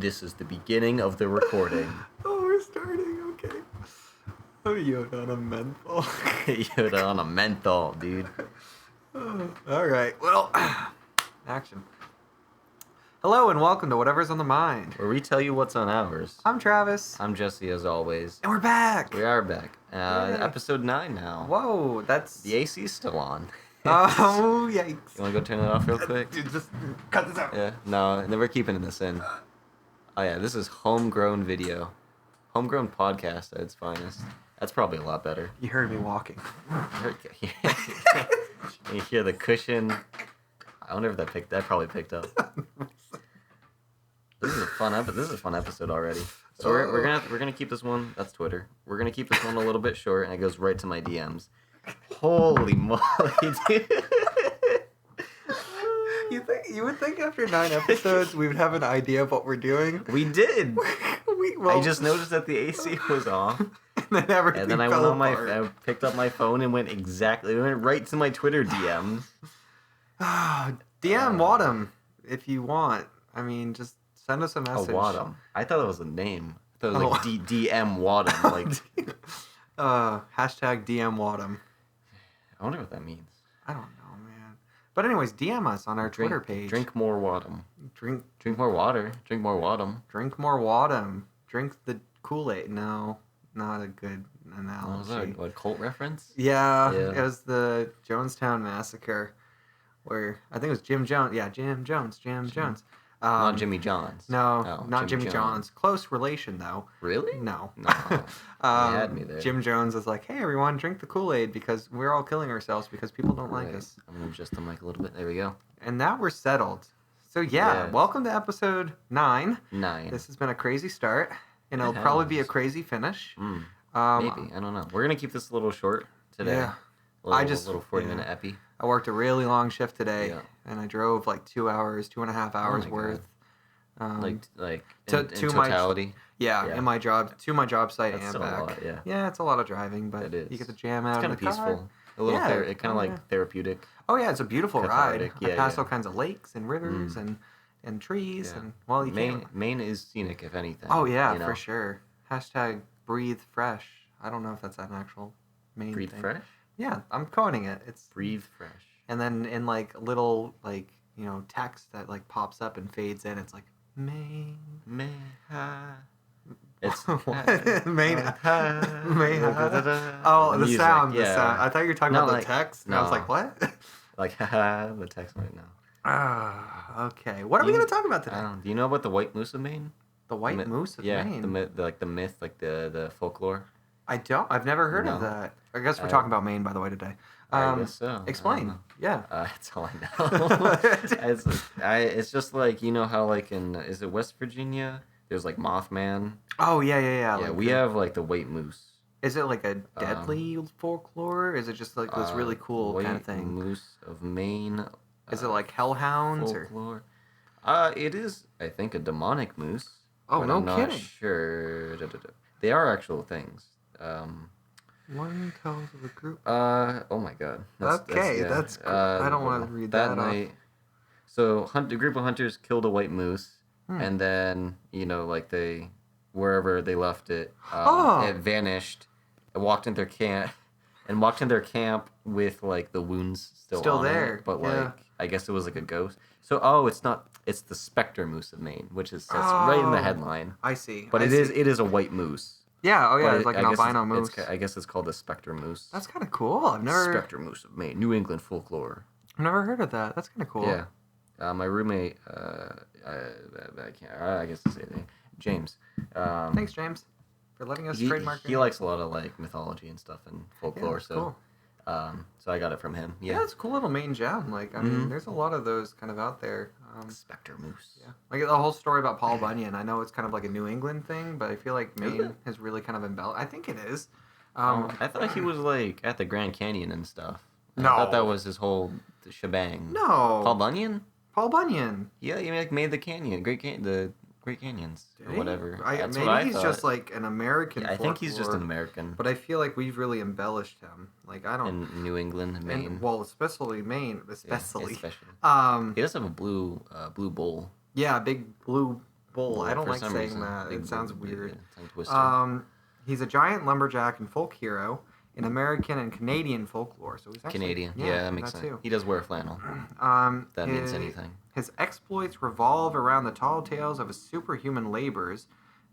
This is the beginning of the recording. Oh, we're starting. Okay. Oh, Yoda on a menthol. Yoda on a menthol, dude. Oh, all right. Well, action. Hello and welcome to Whatever's on the Mind. Where we tell you what's on ours. I'm Travis. I'm Jesse, as always. And we're back. We are back. Yay. Episode 9 now. Whoa, that's... The AC's still on. Oh, yikes. You want to go turn it off real quick? Dude, just cut this out. Yeah, no, we're keeping this in. Oh yeah, this is homegrown video. Homegrown podcast at its finest. That's probably a lot better. You heard me walking. You hear the cushion. I wonder if that probably picked up. This is a fun episode already. So we're gonna keep this one. That's Twitter. We're gonna keep this one a little bit short, and it goes right to my DMs. Holy moly, dude! You would think after 9 episodes we would have an idea of what we're doing. We did. Well, I just noticed that the AC was off, and then I went on I picked up my phone and went right to my Twitter DMs. DM WOTM if you want. I mean, just send us a message. Oh, WOTM. I thought it was a name. I thought it was like DM WOTM. Like, hashtag DM WOTM. I wonder what that means. I don't know, man. But anyways, DM us on our Twitter page. Drink more WOTM. Drink more water. Drink more WOTM. Drink more WOTM. Drink the Kool-Aid. No, not a good analogy. Was that a cult reference? Yeah, it was the Jonestown Massacre, where I think it was Jim Jones. Yeah, Jim Jones. Not Jimmy John's. No, not Jimmy John's. Close relation, though. Really? No. You had me there. Jim Jones is like, hey, everyone, drink the Kool-Aid because we're all killing ourselves because people don't like us. I'm going to adjust the mic a little bit. There we go. And now we're settled. So, welcome to episode 9. 9. This has been a crazy start, and it'll probably be a crazy finish. Maybe. I don't know. We're going to keep this a little short today. Yeah. A little 40-minute epi. I worked a really long shift today, and I drove like 2.5 hours worth. In to totality? In my job, to my job site. That's and back. A lot, yeah. Yeah, it's a lot of driving, but it is. You get the jam out of the car. It's kind of peaceful. A little kind of like therapeutic. Oh, yeah, it's a beautiful ride. Yeah, I passed all kinds of lakes and rivers and trees. Yeah. And, well, you Maine is scenic, if anything. Oh, yeah, for sure. Hashtag breathe fresh. I don't know if that's an actual Maine Breathe thing. fresh? Yeah, I'm coining it. It's breathe fresh. And then in like little text that like pops up and fades in, it's like Maine. It's what? Maine. Oh, the music, sound. The sound. I thought you were talking about the text. And I was like, what? Like the text right now. Okay. What are we gonna talk about today? Do you know about the white moose of Maine? The white moose of Maine. The myth, like the folklore. I don't. I've never heard of that. I guess we're talking about Maine, by the way, today. I guess so. Explain. Yeah. That's all I know. It's just like, you know how like is it West Virginia? There's like Mothman. Oh, yeah. Yeah, like we have like the white moose. Is it like a deadly folklore? Is it just like this really cool kind of thing? White moose of Maine. Is it like hellhounds folklore? It is, I think, a demonic moose. Oh, no kidding. I'm not sure. They are actual things. One tells of a group. Oh my God. That's cool. I don't want to read that night. So a group of hunters killed a white moose, and then wherever they left it, it vanished. It walked in their camp, with like the wounds still on there. It, but I guess it was like a ghost. So it's the specter moose of Maine, which is right in the headline. I see. But it is a white moose. Yeah, it's like an albino moose. I guess it's called the specter moose. That's kind of cool. I've never... Specter moose of Maine, New England folklore. I've never heard of that. That's kind of cool. Yeah. My roommate, I guess to say his name, James. Thanks, James, for letting us trademark it. He likes a lot of like mythology and stuff and folklore, cool. So I got it from him. Yeah, it's a cool little Maine gem. Like, I mean, there's a lot of those kind of out there. Specter moose. Yeah, like the whole story about Paul Bunyan. I know it's kind of like a New England thing, but I feel like Maine has really kind of embellished. I think it is. I thought he was like at the Grand Canyon and stuff. No, I thought that was his whole shebang. No, Paul Bunyan. Yeah, he made the canyon, the Great Canyons or whatever. Maybe he's just like an American. Yeah, I think he's just an American. But I feel like we've really embellished him. Like I don't. In New England, Maine. Especially Maine, especially. He does have a blue bull. Yeah, big blue bull. I don't for like some saying reason, that. big It sounds bull, weird. yeah, tongue twister. He's a giant lumberjack and folk hero in American and Canadian folklore. So he's actually Canadian. Yeah, that makes sense. too. He does wear flannel. That means anything. His exploits revolve around the tall tales of his superhuman labors,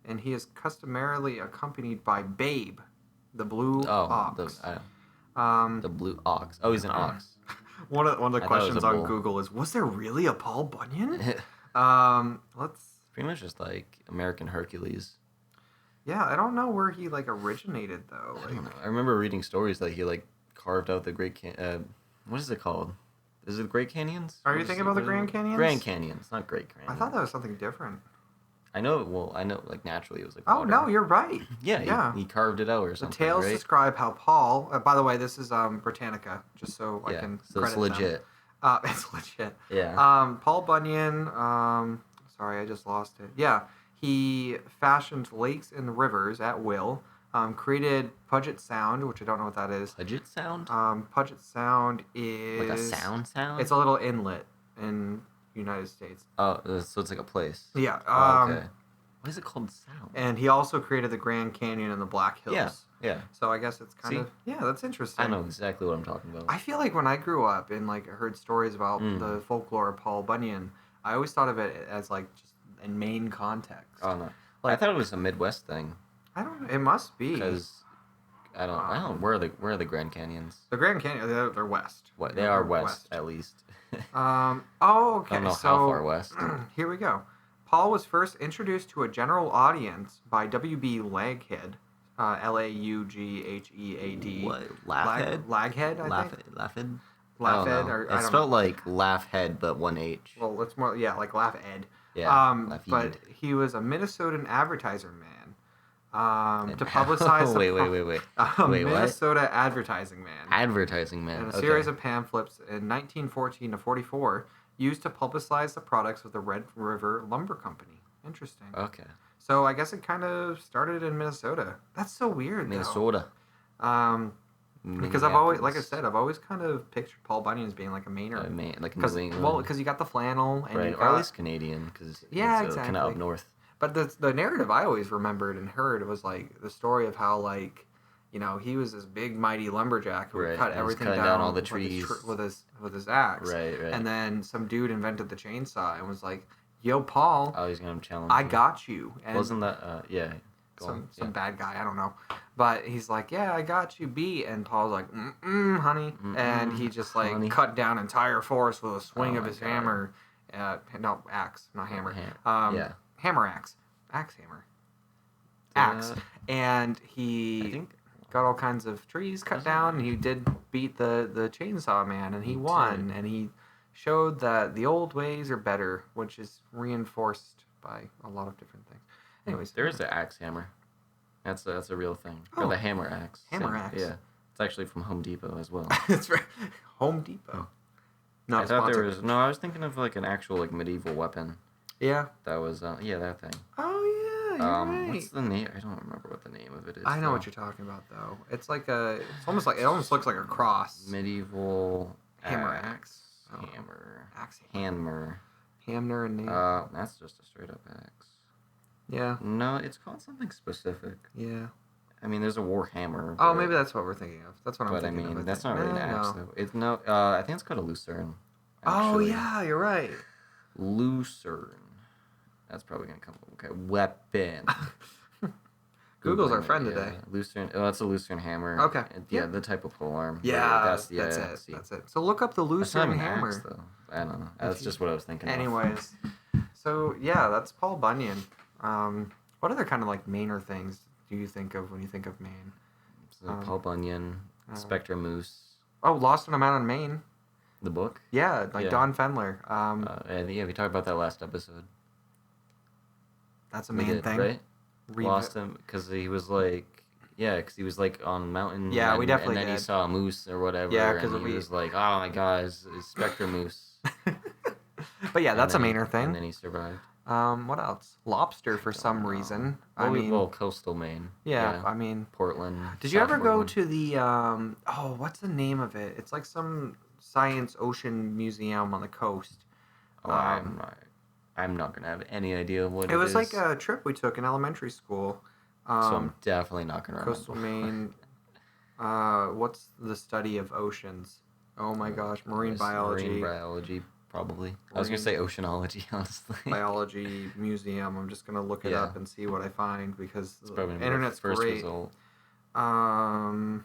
and he is customarily accompanied by Babe, the blue ox. The blue ox. Oh, he's an ox. One of the I thought it was questions a on bull. Google is, was there really a Paul Bunyan? Let's. Pretty much just like American Hercules. Yeah, I don't know where he like originated though. I don't know. I remember reading stories that he like carved out the what is it called? Is it Great Canyons? Are you thinking about the Grand Canyons? Grand Canyons, not Great Canyons. I thought that was something different. I know. Well, I know. Like naturally, it was like. Oh water. no, you're right. Yeah. He carved it out or The something. tales right? describe how Paul. By the way, this is Britannica, just so I can so credit it's legit. them. It's legit. Yeah. Paul Bunyan. Sorry, I just lost it. Yeah, he fashioned lakes and rivers at will. Created Puget Sound, which I don't know what that is. Puget Sound. Puget Sound is Like a sound. It's a little inlet in United States. Oh, so it's like a place. Yeah. Okay. What is it called? Sound. And he also created the Grand Canyon and the Black Hills. Yeah. So I guess it's kind of that's interesting. I know exactly what I'm talking about. I feel like when I grew up and like heard stories about the folklore of Paul Bunyan, I always thought of it as like just in Maine context. Oh no. Like, I thought it was a Midwest thing. I don't know. It must be. Because I don't. Where are the Grand Canyons? The Grand Canyon, they're west. What they are west at least. Okay. I don't know So how far west. here we go. Paul was first introduced to a general audience by W.B. Laghead, Laughead. What? Laughhead? Laghead, I think. Laughead? Laughead, or I it's don't spelled know. like laugh head, but one H. Well, it's more like Laughead. Yeah. Laughead. But he was a Minnesotan advertiser man. To publicize wait. Wait, Minnesota what? Advertising man. Advertising man. And a series of pamphlets in 1914 to 44 used to publicize the products of the Red River Lumber Company. Interesting. Okay. So I guess it kind of started in Minnesota. That's so weird. Minnesota. Though. Because I've always, like I said, I've always kind of pictured Paul Bunyan as being like a Mainer. Like New England. Well, because you got the flannel and right, you got, or at least Canadian, because exactly. Kind of up north. But the narrative I always remembered and heard was like the story of how like, you know, he was this big mighty lumberjack who would cut everything down all the trees with his axe. Right. And then some dude invented the chainsaw and was like, "Yo, Paul, he's gonna challenge. I got you." And wasn't that some bad guy, I don't know, but he's like, "Yeah, I got you, B." And Paul's like, honey," and he just like cut down entire forest with a swing of his hammer. No, axe, not hammer. Hammer axe. Axe hammer. Axe. And he got all kinds of trees cut down, and he did beat the chainsaw man, and he won. And he showed that the old ways are better, which is reinforced by a lot of different things. Anyways. There is an axe hammer. That's a real thing. Or the hammer axe. Hammer axe. Yeah. It's actually from Home Depot as well. It's right. Home Depot. I thought there was... No, I was thinking of like an actual like medieval weapon. Yeah. That was that thing. Oh yeah, you're right. What's the name? I don't remember what the name of it is. I know what you're talking about though. It's like it almost looks like a cross. Medieval hammer axe. Hammer. Axe hammer. Hammer and name. That's just a straight up axe. Yeah. No, it's called something specific. Yeah. I mean, there's a war hammer. Oh, maybe that's what we're thinking of. That's what I'm thinking of. But that's not really an axe though. It's I think it's called a lucerne. Actually. Oh yeah, you're right. Lucerne. That's probably gonna come. Okay, weapon. Google's our friend today. Lucerne. Oh, that's a lucerne hammer. Okay. Yeah, the type of polearm. Yeah, that's it. That's it. So look up the lucerne hammer. Axe, though. I don't know. That's just what I was thinking. Anyways, so yeah, that's Paul Bunyan. What other kind of like Mainer things do you think of when you think of Maine? So Paul Bunyan, Spectre Moose. Oh, Lost on a Mountain, Maine. The book? Yeah, Don Fendler. We talked about that last episode. That's a Maine thing, right? Lost him because he was like, because he was like on a mountain. Yeah, we definitely And then he saw a moose or whatever. Yeah, because he was like, oh my god, it's Spectre Moose. But yeah, that's a Mainer thing. And then he survived. What else? Lobster for some reason. Well, coastal Maine. Yeah, I mean Portland. Did you ever go to the what's the name of it? It's like some science ocean museum on the coast. I'm not. I'm not gonna have any idea what It it was is. like a trip we took in elementary school. So I'm definitely not gonna remember. Coastal Maine. What's the study of oceans? Oh my gosh, marine biology. Marine biology, probably. I was gonna say oceanology, honestly. Biology museum. I'm just gonna look it up and see what I find because it's probably the internet's first great. Result. I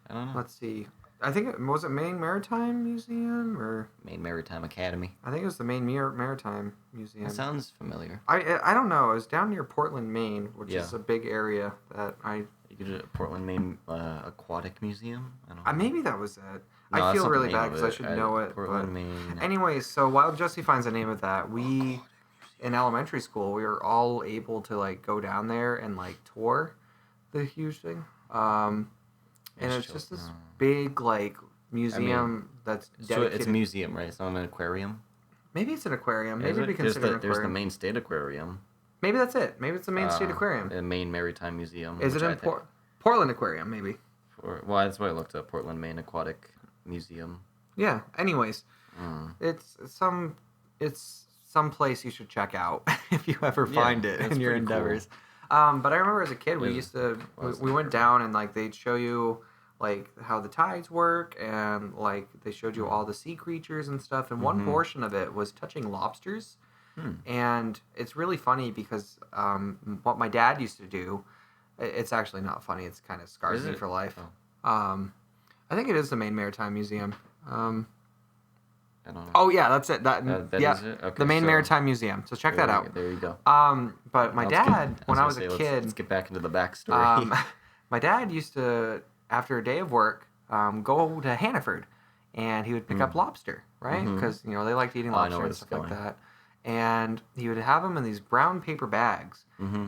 don't know. Let's see. I think was it Maine Maritime Museum or Maine Maritime Academy. I think it was the Maine Maritime Museum. That sounds familiar. I don't know. It was down near Portland, Maine, which is a big area that I. You could do a Portland, Maine Aquatic Museum. I don't know. Maybe that was it. No, I feel really bad because I should know it. Portland, Maine. Anyways, so while Jesse finds the name of that, we in elementary school we were all able to like go down there and like tour the huge thing. And it's just this big like museum that's dedicated. So it's a museum, right? It's not an aquarium. Maybe it's an aquarium. Maybe we consider an aquarium. There's the Maine State Aquarium. Maybe that's it. Maybe it's the Maine State Aquarium. The Maine Maritime Museum. Is it in Portland Aquarium? Maybe. Well, that's why I looked up Portland, Maine Aquatic Museum. Yeah. Anyways, it's some place you should check out if you ever find it in your endeavors. Cool. But I remember as a kid, we went down and like they'd show you like how the tides work and like they showed you all the sea creatures and stuff. And one portion of it was touching lobsters. And it's really funny because what my dad used to do, it's actually not funny. It's kind of scars me for life. I think it is the Maine Maritime Museum. I don't know. Oh yeah, that's it. That is it? Okay, the Maine Maritime Museum. So check that out. There you go. But my dad, when I was a kid, let's get back into the backstory. My dad used to, after a day of work, go to Hannaford, and he would pick up lobster, right? Because they liked eating lobster and stuff like that. And he would have them in these brown paper bags.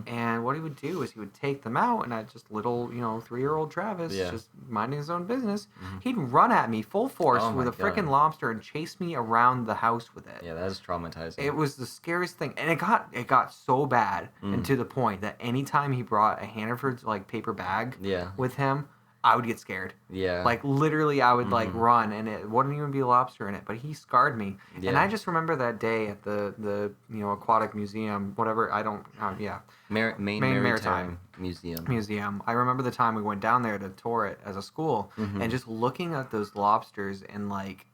And what he would do is he would take them out, and at just little, 3-year-old Travis, just minding his own business, he'd run at me full force with a freaking lobster and chase me around the house with it. Yeah, that is traumatizing. It was the scariest thing, and it got so bad, and to the point that anytime he brought a Hannaford's like paper bag with him, I would get scared. Yeah. Like, literally, I would, run, and it wouldn't even be a lobster in it, but he scarred me. Yeah. And I just remember that day at the aquatic museum, whatever, Maine Maritime Museum. I remember the time we went down there to tour it as a school, and just looking at those lobsters in, like,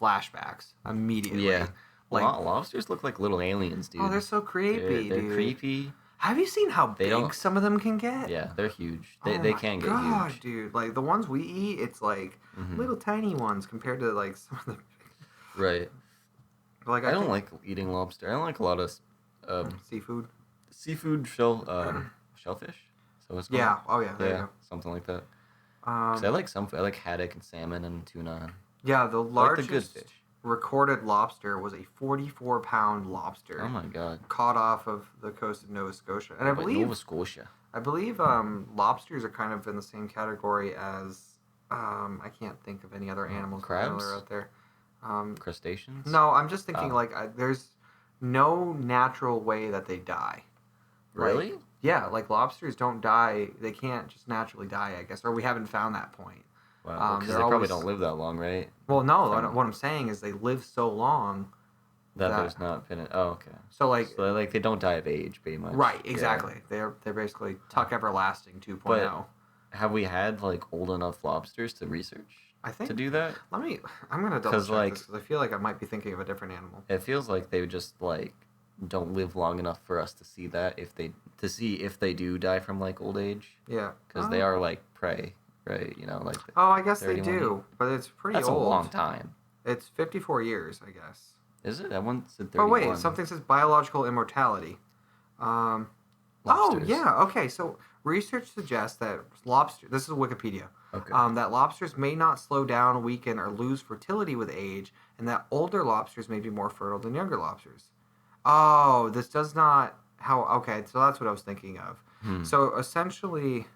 flashbacks immediately. Yeah. Like, lobsters look like little aliens, dude. Oh, they're so creepy, They're creepy. Have you seen how big some of them can get? Yeah, they're huge. They can get huge. Dude. Like, the ones we eat, it's like little tiny ones compared to, like, some of the... Right. Like, I don't like eating lobster. I don't like a lot of... seafood? Seafood, shellfish? So it's called? Yeah. Oh, yeah. There you go. Something like that. I like I like haddock and salmon and tuna. Yeah, the largest... Like the good fish. Recorded lobster was a 44-pound lobster. Oh my god! Caught off of the coast of Nova Scotia, and I believe lobsters are kind of in the same category as I can't think of any other animals crabs out there. Crustaceans? No, I'm just thinking there's no natural way that they die. Right? Really? Yeah, like lobsters don't die. They can't just naturally die, I guess, or we haven't found that point. Wow, because they probably don't live that long, right? Well, no. What I'm saying is they live so long that there's not been. Oh, okay. So they don't die of age, pretty much. Right. Exactly. Yeah. They're basically Tuck Everlasting 2.0. But have we had like old enough lobsters to research? I think to do that. I'm gonna double check this because I feel like I might be thinking of a different animal. It feels like they just like don't live long enough for us to see that if they do die from like old age. Yeah. Because they are like prey. Right, I guess they do, but it's pretty old. That's a long time. It's 54 years, I guess. Is it? That one said 31. Oh, wait, something says biological immortality. Oh, yeah, okay, so research suggests that this is Wikipedia, that lobsters may not slow down, weaken, or lose fertility with age, and that older lobsters may be more fertile than younger lobsters. Oh, this does not... Okay, so that's what I was thinking of. So, essentially...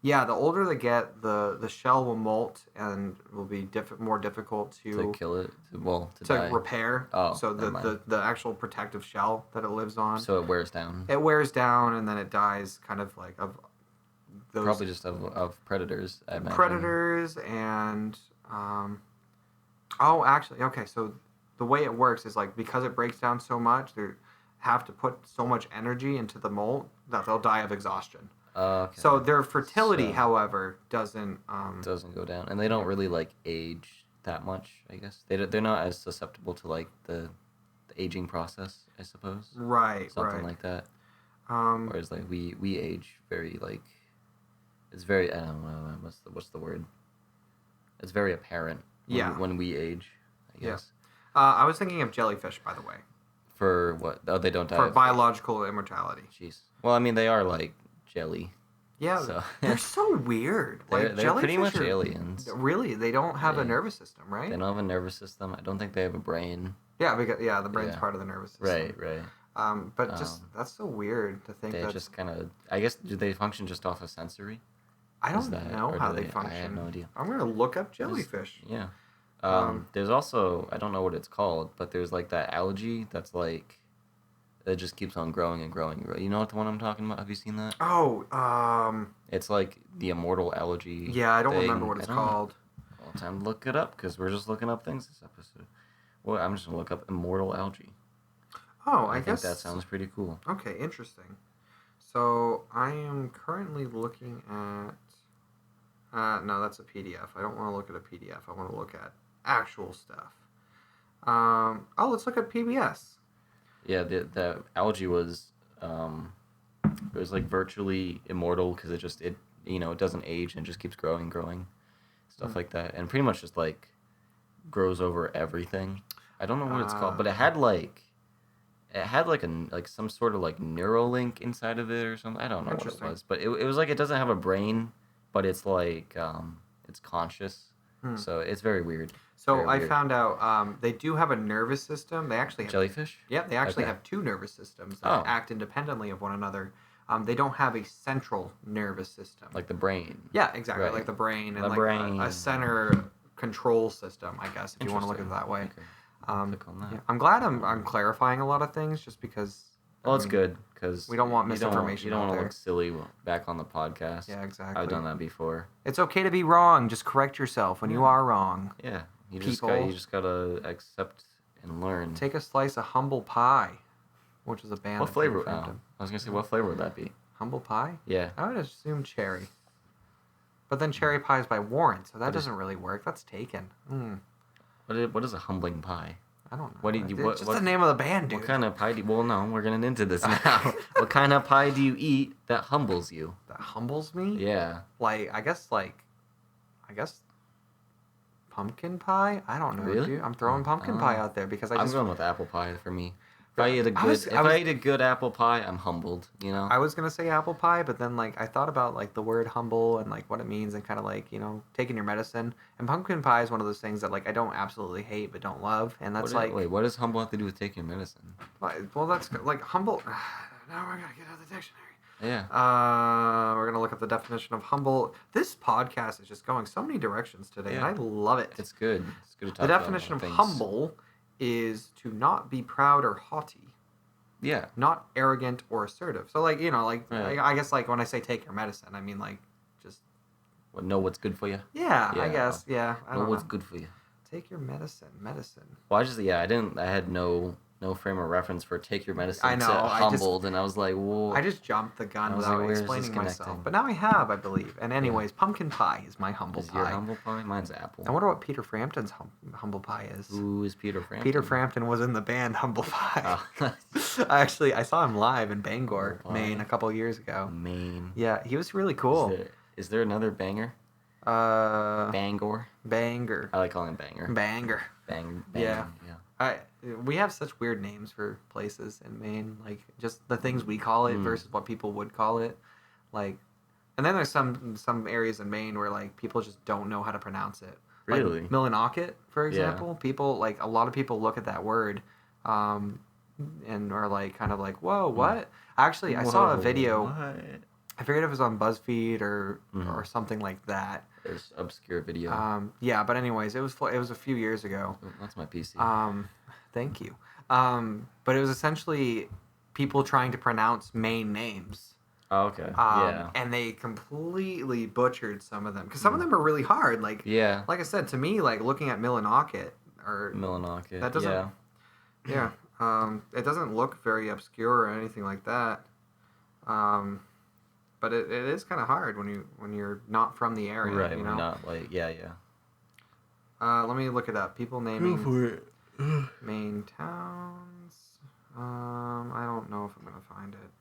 Yeah, the older they get, the shell will molt and will be more difficult to kill it. To die. Repair. Oh, so the actual protective shell that it lives on. So it wears down. It wears down and then it dies, kind of like of those. Probably just of predators. I imagine. Predators and actually, okay. So the way it works is like because it breaks down so much, they have to put so much energy into the molt that they'll die of exhaustion. Okay. So their fertility, however, doesn't go down, and they don't really like age that much. I guess they're not as susceptible to like the aging process, I suppose. Right. Something like that. Whereas like we age very like, it's very, I don't know, what's the word? It's very apparent. When we age, I guess. I was thinking of jellyfish, by the way. For what? Oh, they don't die. For biological immortality. Jeez. Well, I mean, they are like jelly. Yeah, so. They're so weird. They're pretty much aliens. Really, they don't have a nervous system, right? They don't have a nervous system. I don't think they have a brain. Yeah, because the brain's part of the nervous system. Right. But that's so weird to think. They just kind of. I guess do they function just off of sensory? I don't know how they function. I have no idea. I'm gonna look up jellyfish. Yeah. There's also, I don't know what it's called, but there's like that algae that's like, it just keeps on growing and growing. You know what the one I'm talking about? Have you seen that? Oh, it's like the immortal algae. Yeah, I don't remember what it's called. Well, time to look it up because we're just looking up things this episode. Well, I'm just gonna look up immortal algae. Oh, I think that sounds pretty cool. Okay, interesting. So I am currently looking at. No, that's a PDF. I don't want to look at a PDF. I want to look at actual stuff. Let's look at PBS. Yeah, the algae was, it was like virtually immortal because it doesn't age and just keeps growing, stuff like that, and pretty much just like grows over everything. I don't know what it's called, but it had like some sort of like Neuralink inside of it or something. I don't know what it was, but it was like it doesn't have a brain, but it's like it's conscious. So it's very weird. So I found out they do have a nervous system. They actually have jellyfish. Yeah, they actually have two nervous systems that act independently of one another. They don't have a central nervous system. Like the brain. Yeah, exactly. Right. Like the brain and a center control system, I guess, if you want to look at it that way. Okay. Click on that. Yeah. I'm glad I'm clarifying a lot of things just because. Well, it's good because we don't want misinformation. You don't want to look silly back on the podcast. Yeah, exactly. I've done that before. It's okay to be wrong. Just correct yourself when you are wrong. Yeah, you just gotta accept and learn. Take a slice of humble pie, which is a band. What flavor? I was gonna say, what flavor would that be? Humble pie? Yeah. I would assume cherry. But then cherry pie is by Warren, so that doesn't really work. That's taken. What is a humbling pie? I don't know. What the name of the band, dude. What kind of pie do you... Well, no, we're getting into this now. What kind of pie do you eat that humbles you? That humbles me? Yeah. I guess pumpkin pie? I don't know, really? dude. I'm throwing pumpkin pie out there because I'm going with apple pie for me. If I eat a good apple pie, I'm humbled, you know? I was going to say apple pie, but then, I thought about, the word humble and, what it means and kind of, taking your medicine. And pumpkin pie is one of those things that, I don't absolutely hate but don't love. And that's, Wait, what does humble have to do with taking your medicine? Well, that's, humble... Now we're going to get out of the dictionary. Yeah. We're going to look up the definition of humble. This podcast is just going so many directions today, and I love it. It's good. It's good to talk about the definition of humble is to not be proud or haughty. Yeah. Not arrogant or assertive. So, right. I guess, when I say take your medicine, I mean, just... know what's good for you? Yeah, I guess, yeah. I don't know what's good for you. Take your medicine. Well, I had no frame of reference for take your medicine. I know. Humbled, and I was like, whoa. I just jumped the gun without explaining myself. But now I have, I believe. And anyways, pumpkin pie is my humble pie. Your humble pie? Mine's apple. I wonder what Peter Frampton's humble pie is. Who is Peter Frampton? Peter Frampton was in the band Humble Pie. Oh. I saw him live in Bangor, Maine, a couple years ago. Maine. Yeah, he was really cool. Is there another banger? Bangor. Banger. I like calling it banger. Banger. Bang. Yeah. We have such weird names for places in Maine, just the things we call it versus what people would call it, and then there's some areas in Maine where people just don't know how to pronounce it. Really? Millinocket, for example, people a lot of people look at that word, and are kind of whoa, what? Actually, I saw a video. What? I forget if it was on BuzzFeed or something like that. There's obscure video. Yeah, but anyways, it was a few years ago. Oh, that's my PC. Thank you. But it was essentially people trying to pronounce Maine names. Oh, okay. Yeah. And they completely butchered some of them because some of them are really hard. Like I said, to me, looking at Millinocket, or Millinocket. that doesn't. Yeah. It doesn't look very obscure or anything like that. But it is kind of hard when you're not from the area. Right. You We're know. not like yeah. Let me look it up. People naming Go for it. main towns. I don't know if I'm gonna find it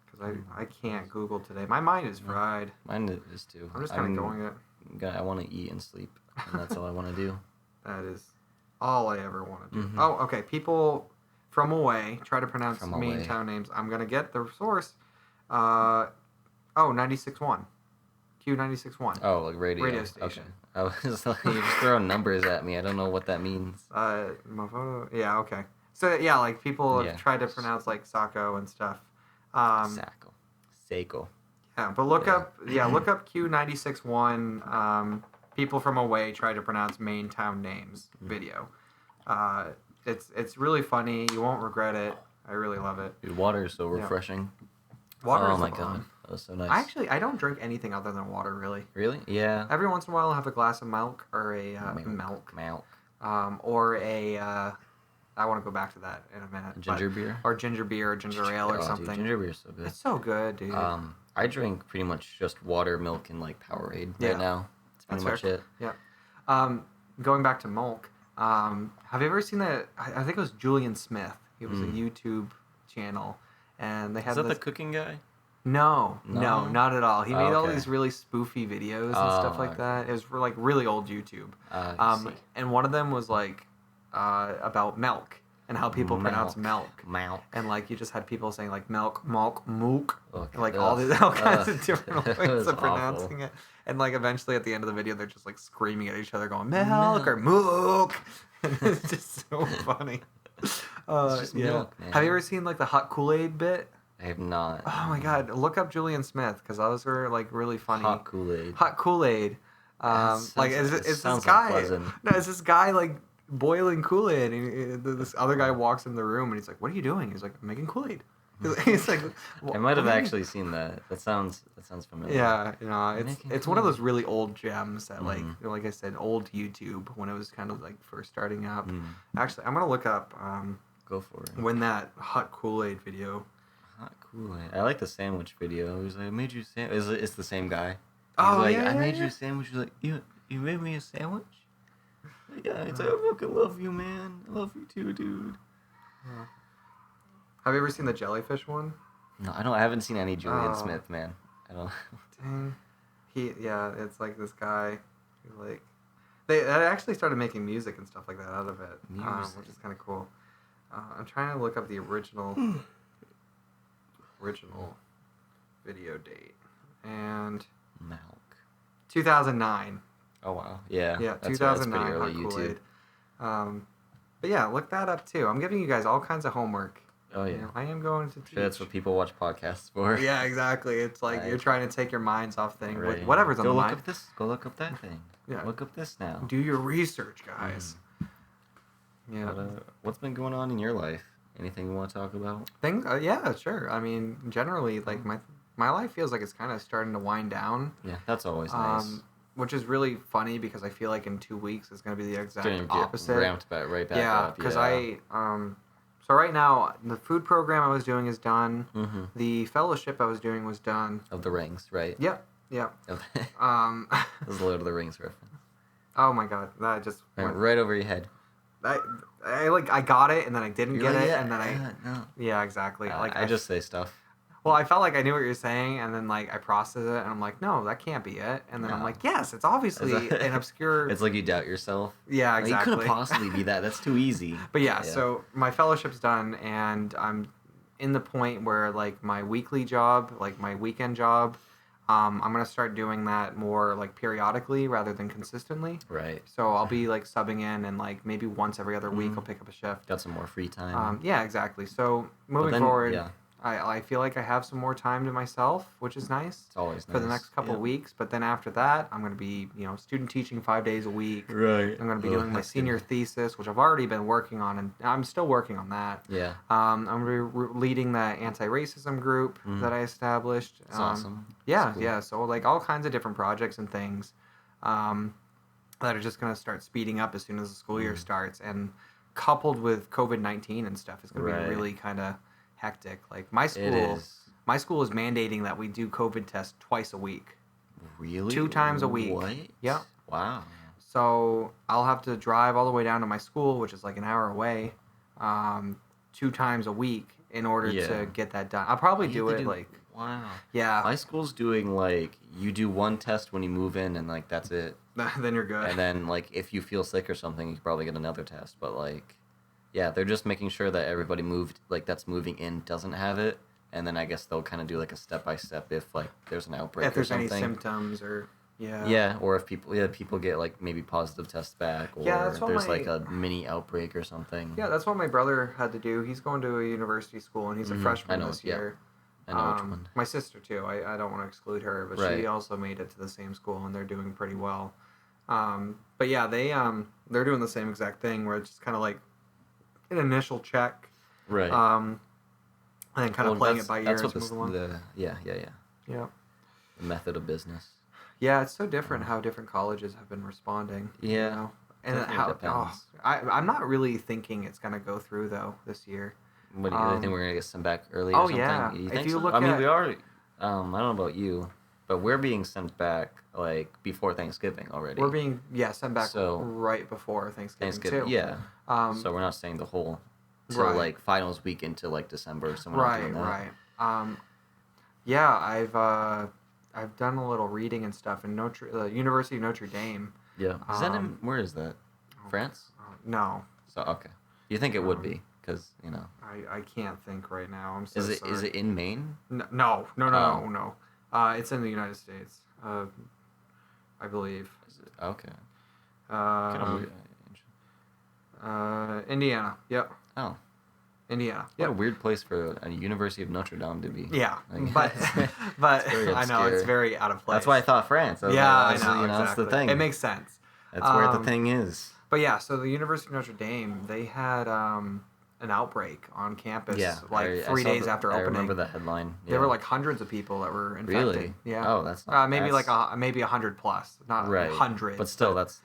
because I can't Google today. My mind is fried. Mine is too. I'm just kind of going it. I want to eat and sleep, and that's all I want to do. That is all I ever want to do. Mm-hmm. Oh, okay. People from away try to pronounce From main away. town names. I'm gonna get the source. 96.1. Q96.1. Oh, like radio. Radio station. Okay. I was like, you're just throwing numbers at me. I don't know what that means. My photo. Yeah. Okay. So yeah, like people have tried to pronounce like Saco and stuff. Seiko. Yeah, but look up Q96.1. People from away try to pronounce main town names video. It's really funny. You won't regret it. I really love it. Dude, water is so refreshing. Water is my god, that was so nice. I don't drink anything other than water, really. Really? Yeah. Every once in a while, I'll have a glass of milk or a milk. Or a I want to go back to that in a minute. Ginger beer? Or ginger beer or ginger ale or something. Dude, ginger beer is so good. It's so good, dude. I drink pretty much just water, milk, and like Powerade right now. That's pretty much it. Yeah. Going back to milk, have you ever seen that? I think it was Julian Smith. He was a YouTube channel, and they had Is that the cooking guy? No, not at all. He made all these really spoofy videos and stuff like okay. that. It was like really old YouTube. And one of them was like about milk and how people pronounce milk. And like you just had people saying like milk, mook, and like all kinds of different ways of pronouncing it. And like eventually at the end of the video, they're just like screaming at each other, going milk or mook. It's just so funny. It's just milk, man. Have you ever seen like the hot Kool-Aid bit? I have not. Oh my god, look up Julian Smith because those were like really funny. Hot Kool-Aid. Hot Kool-Aid. Like is this guy? Unpleasant. No, it's this guy like boiling Kool-Aid, and this other guy walks in the room and he's like, "What are you doing?" He's like, "I'm making Kool-Aid." He's like, I might have actually seen that. That sounds familiar. Yeah, you know, it's one of those really old gems that like I said, old YouTube when it was kind of like first starting up. Actually, I'm gonna look up. Go for it. When that hot Kool-Aid video. Hot Kool-Aid. I like the sandwich video. He was like, I made you a sandwich. It's the same guy. He's Oh, like, yeah, I made yeah. you a sandwich. He's like, you made me a sandwich? Yeah, it's like, I fucking love you, man. I love you too, dude. Yeah. Have you ever seen the jellyfish one? No, I haven't seen any Julian Smith, man. I don't. Dang. It's like this guy who like they actually started making music and stuff like that out of it, which is kind of cool. I'm trying to look up the original video date and Milk. 2009. Oh wow. Yeah. Yeah, that's 2009. pretty early hot YouTube. Kool-Aid. But yeah, look that up too. I'm giving you guys all kinds of homework. Oh yeah. You know, I am going to teach. Sure, that's what people watch podcasts for. Yeah, exactly. It's like you're trying to take your minds off things. Right. Whatever's on the mind. Go look up this. Go look up that thing. Yeah. Look up this now. Do your research, guys. Yeah. But, what's been going on in your life? Anything you want to talk about? Things, yeah, sure. I mean, generally, like my life feels like it's kind of starting to wind down. Yeah, that's always nice. Which is really funny because I feel like in 2 weeks it's going to be the exact opposite. Ramped back right back up. Because so right now the food program I was doing is done. Mm-hmm. The fellowship I was doing was done. Of the Rings, right? Yep. This is a Lord of the Rings reference. Oh my god, that just went right over your head. I got it and then I didn't get it and then no. Yeah, exactly. I just say stuff. Well, I felt like I knew what you were saying, and then like I processed it, and I'm like, no, that can't be it. And then I'm like, yes, it's obviously an obscure. It's like you doubt yourself. Yeah, exactly. Like, you couldn't possibly be that. That's too easy. But yeah, so my fellowship's done, and I'm in the point where like my weekly job, like my weekend job, I'm gonna start doing that more like periodically rather than consistently. Right. So I'll be like subbing in, and like maybe once every other week I'll pick up a shift. Got some more free time. Yeah, exactly. So moving forward. Yeah. I feel like I have some more time to myself, which is nice. It's always nice. For the next couple of weeks. But then after that, I'm going to be, student teaching 5 days a week. Right. I'm going to be doing my senior thesis, which I've already been working on, and I'm still working on that. Yeah. I'm going to be leading the anti-racism group that I established. That's awesome. Yeah, cool. yeah. So, like, all kinds of different projects and things. that are just going to start speeding up as soon as the school year starts, and coupled with COVID-19 and stuff, it's going to be really kind of hectic. Like my school is mandating that we do COVID tests twice a week. Really? 2 times a week. What? Yep. Wow. So I'll have to drive all the way down to my school, which is like an hour away, 2 times a week in order to get that done. I'll probably do it like... Wow. Yeah. My school's doing like, you do 1 test when you move in and like that's it. Then you're good. And then like if you feel sick or something, you probably get another test. But like, yeah, they're just making sure that everybody that's moving in doesn't have it. And then I guess they'll kind of do like a step-by-step if like there's an outbreak or something. If there's any symptoms or... Yeah. Yeah, or if people get like maybe positive tests back, or there's like a mini outbreak or something. Yeah, that's what my brother had to do. He's going to a university school and he's a freshman this year. I know which one. My sister too. I don't want to exclude her, but she also made it to the same school and they're doing pretty well. But yeah, they're doing the same exact thing where it's just kind of like an initial check, right? And then kind of playing it by ear as move along. Yeah. The method of business. Yeah, it's so different how different colleges have been responding. Yeah. You know? And I'm not really thinking it's going to go through, though, this year. What do you think we're going to get sent back early or something? Yeah. You think so? Look I mean, we are, I don't know about you, but we're being sent back, like, before Thanksgiving already. We're being, sent back right before Thanksgiving too. Yeah. So we're not staying the whole, like, finals week into, like, December, so we're not doing that. Right. Yeah, I've done a little reading and stuff in the University of Notre Dame. Yeah. Is that where is that? France? No. So, okay. You think it would be, because, you know. I can't think right now. I'm so sorry. Is it in Maine? No. It's in the United States, I believe. Is it? Okay. Indiana. Yep. Oh. Indiana. What a weird place for a University of Notre Dame to be. Yeah, like, but I know it's very out of place. That's why I thought France. I know. Exactly. That's the thing. It makes sense. That's where the thing is. But yeah, so the University of Notre Dame, they had an outbreak on campus 3 days after opening. I remember the headline. Yeah. There were like hundreds of people that were infected. Really? Yeah. Oh, that's not, maybe 100 plus, not hundreds. But still, that's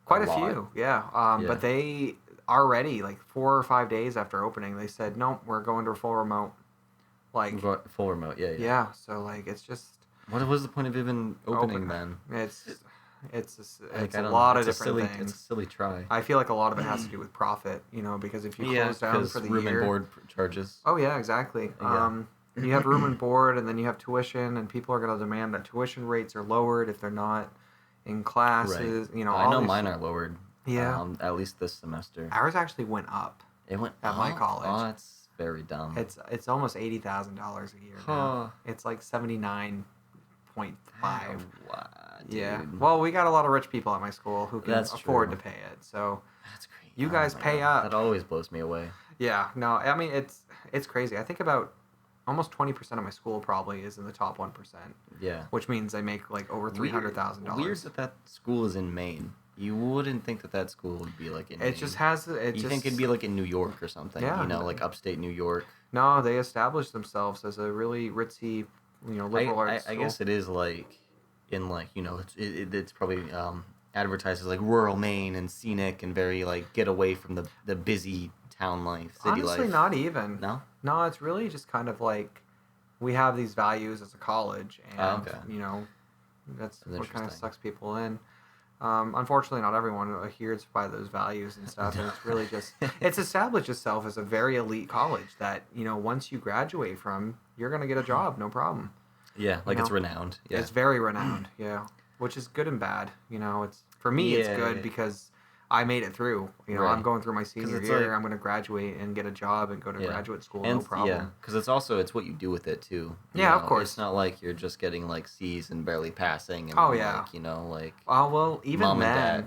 quite a few. Yeah. But they already, like 4 or 5 days after opening, they said, nope, we're going to a full remote. Like full remote, yeah. Yeah, so like it's just. What was the point of even opening then? It's a lot of different things. It's a silly try. I feel like a lot of it has to do with profit, because if you close down for the room year, and board charges. Oh yeah, exactly. Yeah. You have room and board, and then you have tuition, and people are going to demand that tuition rates are lowered if they're not in classes. Right. I know mine are lowered. Yeah. At least this semester. Ours actually went up. It went at my college. Oh, that's very dumb. It's almost $80,000 a year now. It's like 79.5. Wow, yeah. Well, we got a lot of rich people at my school who can afford to pay it. So that's great. You guys pay up. That always blows me away. Yeah. No, I mean it's crazy. I think about almost 20% of my school probably is in the top 1%. Yeah. Which means they make like over $300,000. Weird that school is in Maine. You wouldn't think that school would be like in Maine. Just has... You think it'd be like in New York or something. Yeah. Like upstate New York. No, they established themselves as a really ritzy, liberal arts school. I guess it is like in like, it's probably advertised as like rural Maine and scenic and very like get away from the busy town life, city life. Honestly, not even. No? No, it's really just kind of like we have these values as a college and, that's what kind of sucks people in. Unfortunately, not everyone adheres by those values and stuff, and it's really just it's established itself as a very elite college that once you graduate from, you're gonna get a job, no problem. Yeah, it's renowned. Yeah, it's very renowned. Yeah, which is good and bad. It's for me, it's good because I made it through. I'm going through my senior year. I'm going to graduate and get a job and go to graduate school. No problem. Yeah, because it's what you do with it too. Yeah, of course. It's not like you're just getting like C's and barely passing. And even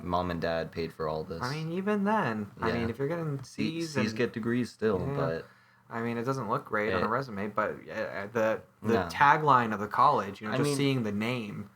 mom and dad paid for all this. I mean, even then. Yeah. I mean, if you're getting C's get degrees still, but. I mean, it doesn't look great on a resume, but the tagline of the college, seeing the name,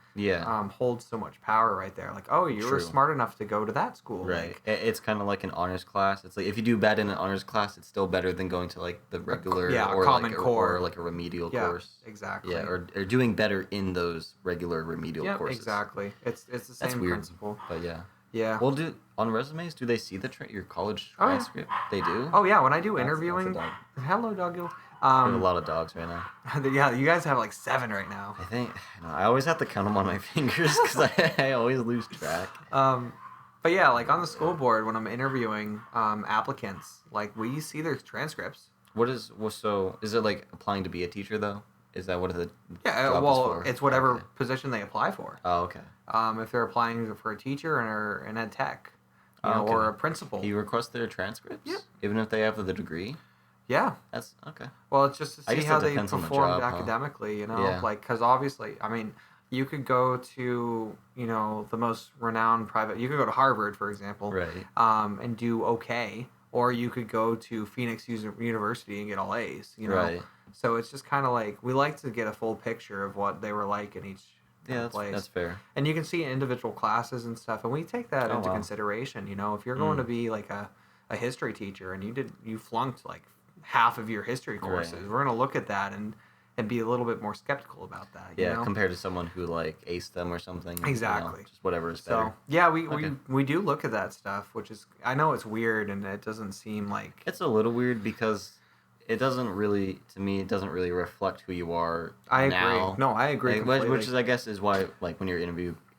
holds so much power right there. Like, oh, you were smart enough to go to that school. Right. Like, it's kind of like an honors class. It's like if you do bad in an honors class, it's still better than going to like the regular or common like core or like a remedial course. Exactly. Yeah, or doing better in those regular remedial courses. Exactly. It's the same principle. But yeah. Yeah. Well, on resumes, do they see your college Oh, yeah. transcript? They do? Oh yeah, when I do That's a interviewing. dog. Hello, doggo. We have a lot of dogs right now. Yeah, you guys have like 7 right now. I think I always have to count them on my fingers because I always lose track. But yeah, like on the school board when I'm interviewing applicants, like we see their transcripts. So is it like applying to be a teacher though? Is that what the Yeah, job well, is for? it's whatever Okay. position they apply for. Oh, okay. If they're applying for a teacher or an ed tech, Okay. or a principal. You request their transcripts? Yep. Even if they have the degree? Yeah. That's okay. Well, it's just to I see guess how that they depends on the performed job, huh? academically, Yeah. like, because obviously, I mean, you could go to, the most renowned private, you could go to Harvard, for example, Right. and do okay, or you could go to Phoenix University and get all A's, Right. So it's just kind of like, we like to get a full picture of what they were like in each place. That's fair. And you can see individual classes and stuff, and we take that into consideration, if you're going to be like a history teacher and you flunked like half of your history courses, Right. we're going to look at that and be a little bit more skeptical about that. Yeah, compared to someone who like aced them or something. Exactly. Just whatever is better. So yeah, Okay. we do look at that stuff, which is, I know it's weird and it doesn't seem like It's a little weird because it doesn't really reflect who you are. I agree. Now. No, I agree completely. Which is, I guess, is why like when you're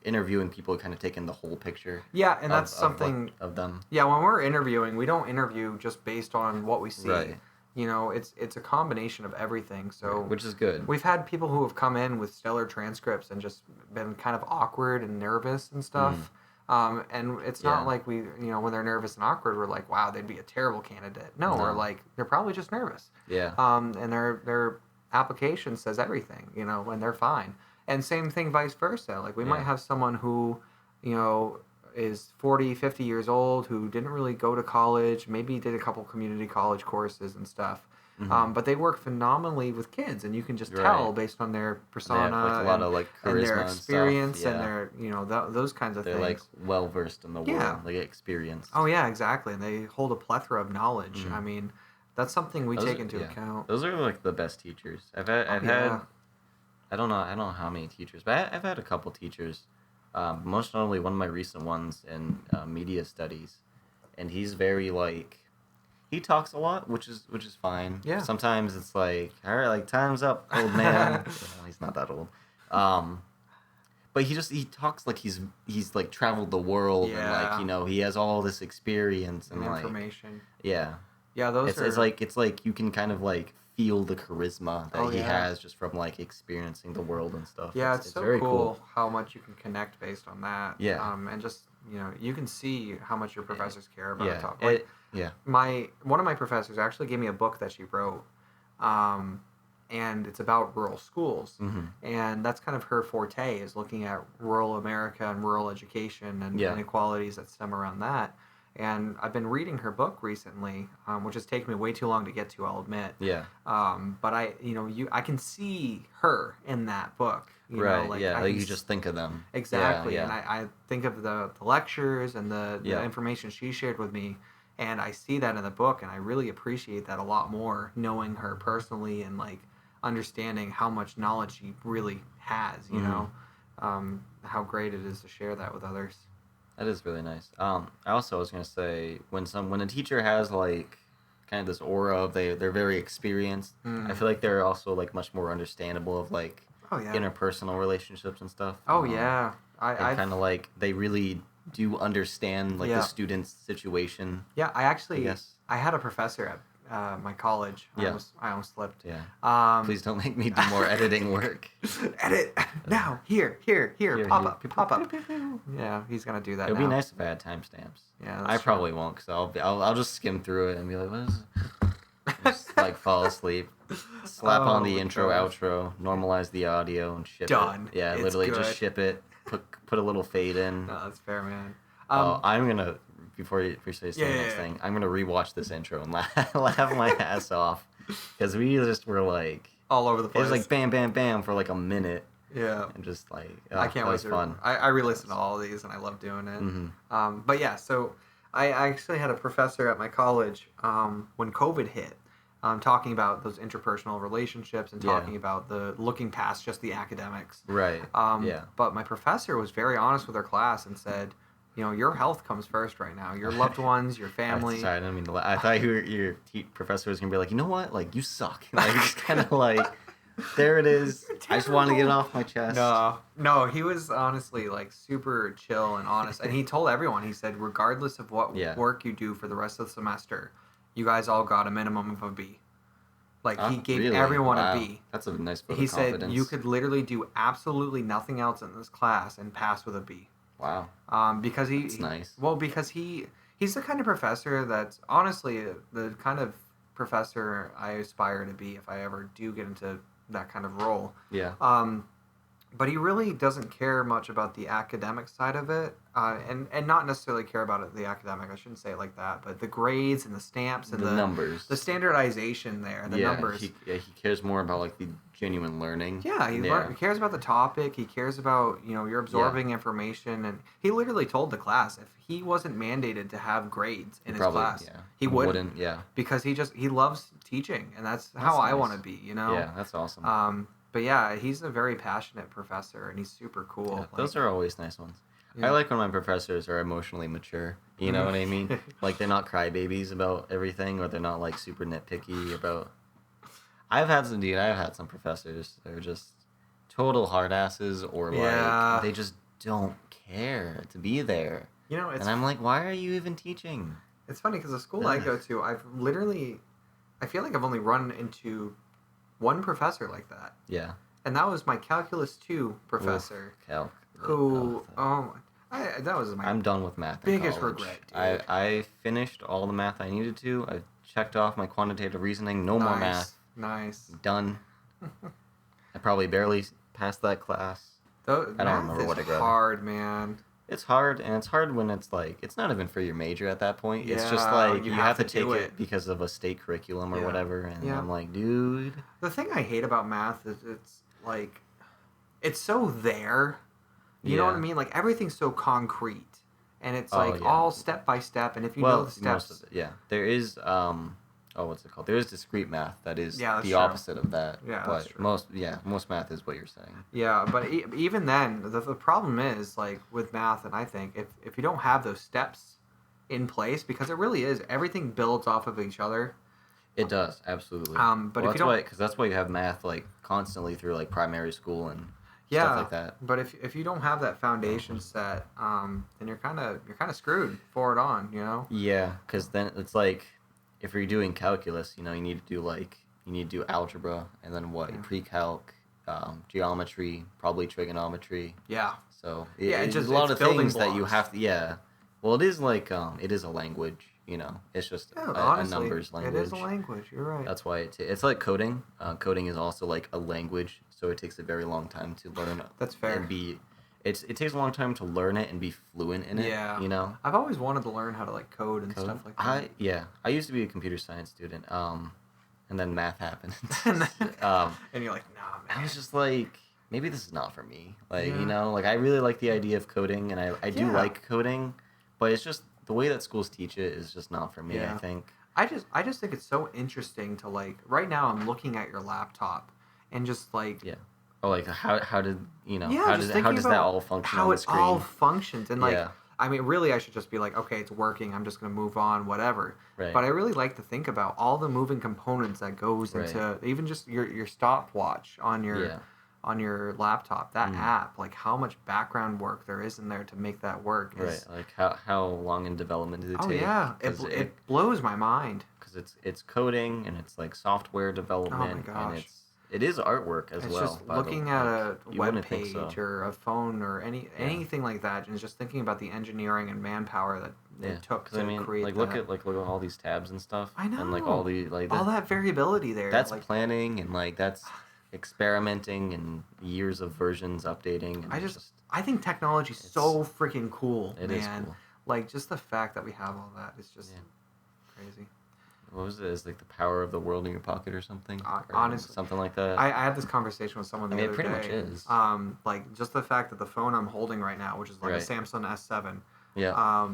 interviewing people, kind of taking the whole picture. Yeah, and that's something of them. Yeah, when we're interviewing, we don't interview just based on what we see. Right. It's a combination of everything. So Which is good. We've had people who have come in with stellar transcripts and just been kind of awkward and nervous and stuff. And it's not like we, when they're nervous and awkward, we're like, wow, they'd be a terrible candidate. No, we're like, they're probably just nervous. Yeah. And their application says everything, and they're fine. And same thing vice versa. Like we might have someone who, is 40, 50 years old, who didn't really go to college, maybe did a couple community college courses and stuff. But they work phenomenally with kids, and you can just tell based on their persona, like a lot of like charisma and their experience, and, and their those kinds of they're things. like well versed in the world, like experienced. Oh yeah, exactly, and they hold a plethora of knowledge. I mean, that's something we take into account. Those are like the best teachers. I've had I don't know how many teachers, but I've had a couple teachers. Most notably, one of my recent ones in media studies, and he's very like, he talks a lot, which is fine. Yeah. Sometimes it's like, all right, like time's up, old man. Well, he's not that old. But he talks like he's like traveled the world and like he has all this experience and like information. Yeah. Yeah, it's like you can kind of like feel the charisma that he has just from like experiencing the world and stuff. Yeah, it's so very cool how much you can connect based on that. Yeah. And just you can see how much your professors care about Yeah. a topic. Yeah. One of my professors actually gave me a book that she wrote, and it's about rural schools, and that's kind of her forte, is looking at rural America and rural education and inequalities that stem around that. And I've been reading her book recently, which has taken me way too long to get to, I'll admit. Yeah. But I can see her in that book. You right. know, like you just think of them. Exactly. Yeah. And I think of the lectures and the information she shared with me, and I see that in the book, and I really appreciate that a lot more, knowing her personally and like understanding how much knowledge she really has. You know, how great it is to share that with others. That is really nice. I also was gonna say when a teacher has like kind of this aura of they're very experienced, I feel like they're also like much more understandable of like interpersonal relationships and stuff. Oh yeah, I kind of like they really do understand like the student's situation. Yeah, I had a professor at my college. I almost slipped. Yeah. Please don't make me do more editing work. Edit now. Here. Pop up. Yeah, he's gonna do that. It'd be nice if I had timestamps. Yeah, I probably won't, because I'll just skim through it and be like, what is it? Just like fall asleep. Slap on the intro, outro, normalize the audio, and ship Done. it. Yeah, it's literally just ship it. Put a little fade in. No, that's fair, man. I'm gonna. Before you say the next thing, I'm gonna rewatch this intro and laugh my ass off, because we just were like all over the place. It was like bam, bam, bam for like a minute. Yeah, and just like I can't wait. Fun. I re-listen to all of these and I love doing it. But yeah, so I actually had a professor at my college when COVID hit, talking about those interpersonal relationships and talking about the looking past just the academics. Right. But my professor was very honest with her class and said, your health comes first right now. Your loved ones, your family. Sorry, I didn't mean to. I thought your professor was gonna be like, you know what, like you suck. Like just kind of like, there it is. I just want to get it off my chest. No, he was honestly like super chill and honest, and he told everyone. He said, regardless of what work you do for the rest of the semester, you guys all got a minimum of a B. Like he gave everyone a B. That's a nice vote of He confidence. said you could literally do absolutely nothing else in this class and pass with a B. Wow. Because that's nice. Well, because he's the kind of professor that's honestly the kind of professor I aspire to be if I ever do get into that kind of role. Yeah. But he really doesn't care much about the academic side of it, and not necessarily care about it, the academic. I shouldn't say it like that, but the grades and the stamps and the numbers, the standardization there, the numbers. He cares more about like the genuine learning. Yeah, he cares about the topic. He cares about you're absorbing information, and he literally told the class if he wasn't mandated to have grades in his class, he wouldn't. Yeah, because he loves teaching, and that's how I want to be. Yeah, that's awesome. But yeah, he's a very passionate professor, and he's super cool. Yeah, those are always nice ones. Yeah. I like when my professors are emotionally mature. You know what I mean? Like they're not crybabies about everything, or they're not like super nitpicky about. I've had some professors that are just total hard asses, or like they just don't care to be there. And I'm like, why are you even teaching? It's funny because the school I go to, I feel like I've only run into one professor like that. Yeah. And that was my Calculus 2 professor. Oof, that was my I'm done with math. Biggest regret, dude. I finished all the math I needed to. I checked off my quantitative reasoning. No more math. Nice. Done. I probably barely passed that class. I don't remember what I grabbed. It's hard, man. It's hard, and it's hard when it's like, it's not even for your major at that point. It's just like, you have to take it because of a state curriculum or whatever, and I'm like, dude. The thing I hate about math is it's like, it's so there. You know what I mean? Like, everything's so concrete, and it's like all step by step, and if you know the steps. Most of it, there is, what's it called? There is discrete math that is the opposite of that. Yeah, but that's true. Most math is what you're saying. Yeah, but even then, the problem is, like, with math, and I think, if you don't have those steps in place, because it really is, everything builds off of each other. It does, absolutely. But if you don't... Because that's why you have math, like, constantly through, like, primary school and stuff like that. But if you don't have that foundation set, then you're kind of screwed forward on, Yeah, because then it's like, if you're doing calculus, you need to do algebra, and then pre-calc, geometry, probably trigonometry. Yeah. So it's just a lot of things that you have to. Yeah. Well, it is like it is a language. It's just a numbers language. It is a language. You're right. That's why it's like coding. Coding is also like a language, so it takes a very long time to learn. That's fair. And it takes a long time to learn it and be fluent in it. Yeah. I've always wanted to learn how to like code and stuff like that. I used to be a computer science student. And then math happened. And you're like, nah, man. I was just like, maybe this is not for me. Like, like I really like the idea of coding, and I do like coding, but it's just the way that schools teach it is just not for me, I think. I just think it's so interesting to like, right now I'm looking at your laptop and just like... Yeah. Oh, like how did how does that all function on the screen? How it all functions, and like I mean, really, I should just be like, okay, it's working. I'm just gonna move on, whatever. Right. But I really like to think about all the moving components that goes into even just your stopwatch on your laptop. That app, like how much background work there is in there to make that work. Like how long in development did it take? Oh yeah, it blows my mind. Because it's coding, and it's like software development. Oh my gosh. And it is artwork as well. It's just looking at a web page or a phone or anything like that, and just thinking about the engineering and manpower that it took to create that. Look at all these tabs and stuff. I know. And like all that variability there. That's planning, and like that's experimenting, and years of versions updating. And I think technology's so freaking cool, man. It is cool. Like just the fact that we have all that is just crazy. What was it? Is like the power of the world in your pocket or something? Honestly, something like that. I had this conversation with someone the other day. It pretty much is. Like just the fact that the phone I'm holding right now, which is like a Samsung S7. Yeah.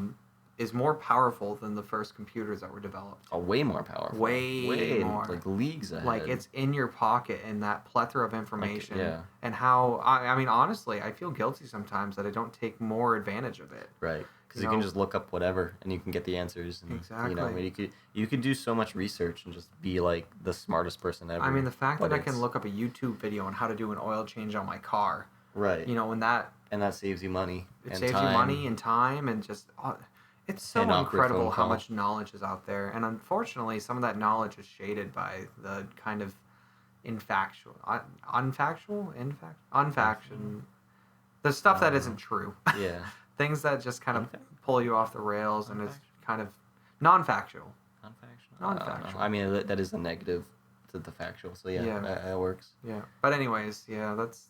is more powerful than the first computers that were developed. Oh, way more powerful. Way more. Like leagues ahead. Like it's in your pocket and that plethora of information. Like, yeah. And how, I mean, honestly, I feel guilty sometimes that I don't take more advantage of it. Right. Because you can just look up whatever and you can get the answers. And, exactly. You know, I mean, you could do so much research and just be like the smartest person ever. I mean, the fact that I can look up a YouTube video on how to do an oil change on my car. Right. You know, and that saves you money. It saves you money and time and just... It's so incredible how much knowledge is out there. And unfortunately, some of that knowledge is shaded by the kind of unfaction. The stuff that isn't true. Yeah. Things that just kind of pull you off the rails and is kind of non-factual. Non-factual. I mean, that is a negative to the factual. So yeah. That works. Yeah. But anyways, yeah, that's...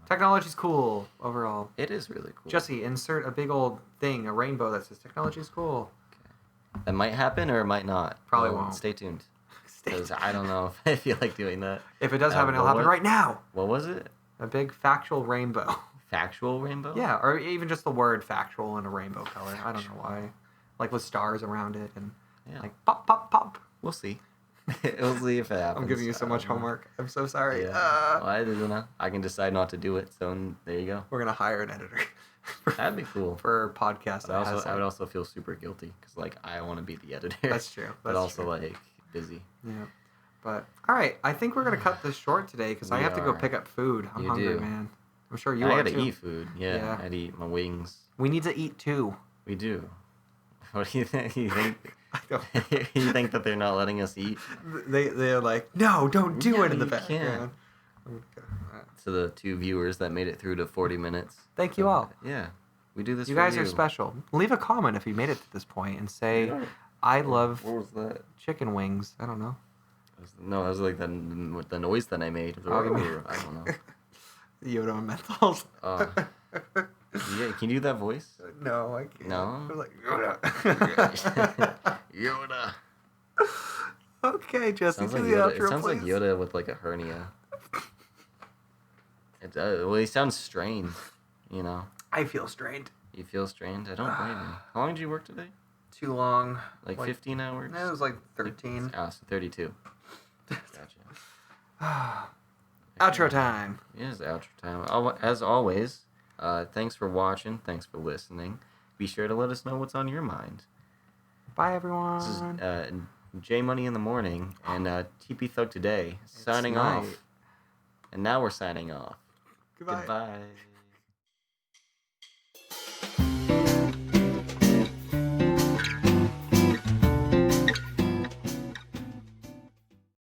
Technology's cool overall. It is really cool. Jesse, insert a big old thing, a rainbow that says technology's cool. Okay. That might happen or it might not. Probably won't. Stay tuned. Because I don't know if I feel like doing that. If it does happen, it'll happen right now. What was it? A big factual rainbow. Factual rainbow? Yeah, or even just the word factual in a rainbow color. I don't know why. Like with stars around it and like pop, pop, pop. We'll see. We'll see if it happens. I'm giving you so much homework. I'm so sorry. Yeah. Well, I don't know. I can decide not to do it. So there you go. We're gonna hire an editor. That'd be cool for a podcast. I would also feel super guilty because like I want to be the editor. That's true. But also like busy. Yeah. But all right, I think we're gonna cut this short today because I have to go pick up food. I'm hungry, man. I'm sure you are too. I gotta eat food. Yeah. I gotta eat my wings. We need to eat too. We do. What do you think? You think that they're not letting us eat? They're like, no, don't do it in the background. To the 2 viewers that made it through to 40 minutes. Thank you all. Yeah, we do this. You guys are special. Leave a comment if you made it to this point and say, I love chicken wings. I don't know. No, that was like the noise that I made. I don't know. Yoda and Menthols. Yeah, can you do that voice? No, I can't. No? I'm like, Yoda. Yoda. Okay, Jesse, do the outro, it sounds like Yoda with like a hernia. It does. Well, he sounds strained, you know. I feel strained. You feel strained? I don't blame you. How long did you work today? Too long. Like 15 hours? No, it was like 13. So 32. Gotcha. Outro time. Yes, outro time. As always, thanks for watching. Thanks for listening. Be sure to let us know what's on your mind. Bye, everyone. This is J Money in the Morning and TP Thug Today signing off. And now we're signing off. Goodbye. Goodbye.